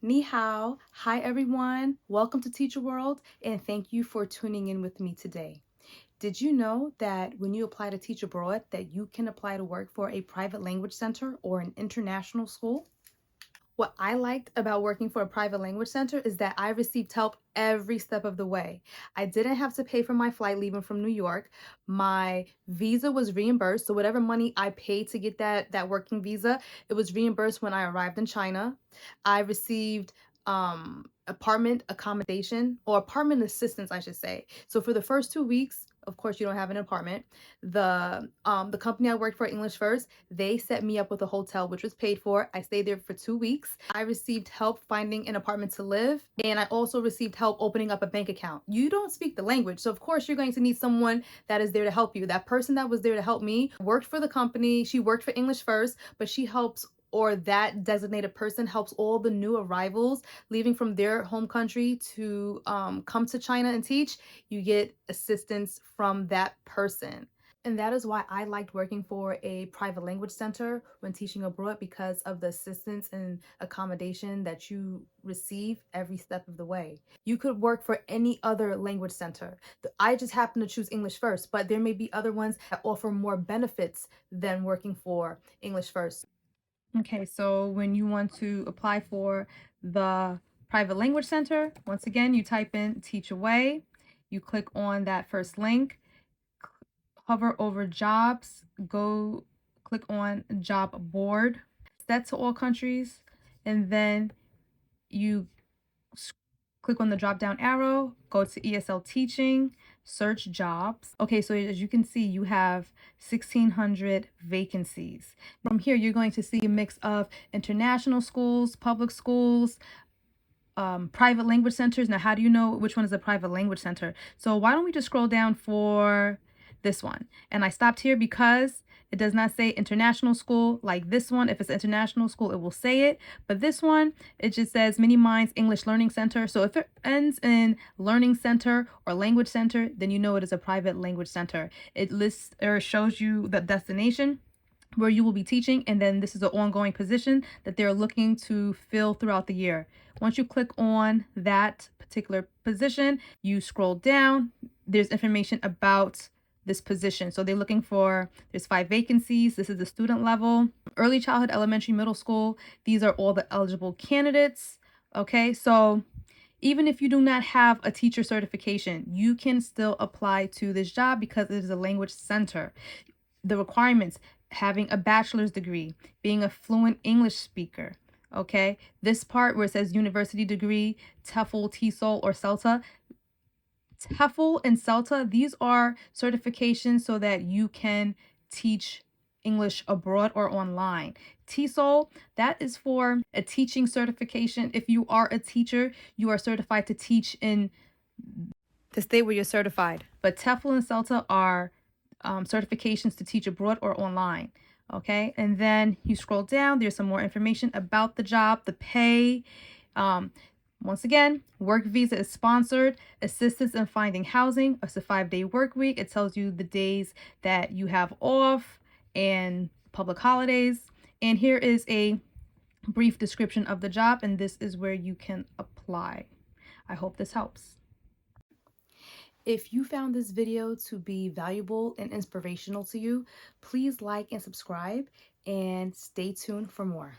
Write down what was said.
Ni hao. Hi everyone. Welcome to Teacher World and thank you for tuning in with me today. Did you know that when you apply to teach abroad that you can apply to work for a private language center or an international school? What I liked about working for a private language center is that I received help every step of the way. I didn't have to pay for my flight leaving from New York. My visa was reimbursed. So whatever money I paid to get that working visa, it was reimbursed when I arrived in China. I received apartment accommodation or apartment assistance, I should say. So for the first 2 weeks, of course, you don't have an apartment. The company I worked for, English First, they set me up with a hotel, which was paid for. I stayed there for 2 weeks. I received help finding an apartment to live, and I also received help opening up a bank account. You don't speak the language, so of course you're going to need someone that is there to help you. That person that was there to help me worked for the company. She worked for English First, but she helps, or that designated person helps all the new arrivals leaving from their home country to come to China and teach. You get assistance from that person. And that is why I liked working for a private language center when teaching abroad, because of the assistance and accommodation that you receive every step of the way. You could work for any other language center. I just happen to choose English First, but there may be other ones that offer more benefits than working for English First. Okay, so when you want to apply for the private language center, once again, you type in Teach Away, you click on that first link, hover over jobs, go click on job board, set to all countries, and then you click on the drop down arrow, go to ESL teaching, search jobs. Okay, so as you can see, you have 1,600 vacancies. From here, you're going to see a mix of international schools, public schools, private language centers. Now, how do you know which one is a private language center? So why don't we just scroll down for this one? And I stopped here because it does not say international school like this one. If it's international school, it will say it. But this one, it just says Mini Minds English Learning Center. So if it ends in learning center or language center, then you know it is a private language center. It lists or shows you the destination where you will be teaching, and then this is an ongoing position that they're looking to fill throughout the year. Once you click on that particular position, you scroll down, there's information about this position. So they're looking for, there's 5 vacancies. This is the student level, early childhood, elementary, middle school. These are all the eligible candidates. Okay, so even if you do not have a teacher certification, you can still apply to this job because it is a language center. The requirements: having a bachelor's degree, being a fluent English speaker. Okay, this part where it says university degree, TEFL, TESOL, or CELTA. TEFL and CELTA, these are certifications so that you can teach English abroad or online. TESOL, that is for a teaching certification. If you are a teacher, you are certified to teach in the state where you're certified. But TEFL and CELTA are certifications to teach abroad or online. Okay, and then you scroll down, there's some more information about the job, the pay. Once again, work visa is sponsored, assistance in finding housing. It's a 5-day work week. It tells you the days that you have off and public holidays. And here is a brief description of the job, and this is where you can apply. I hope this helps. If you found this video to be valuable and inspirational to you, please like and subscribe and stay tuned for more.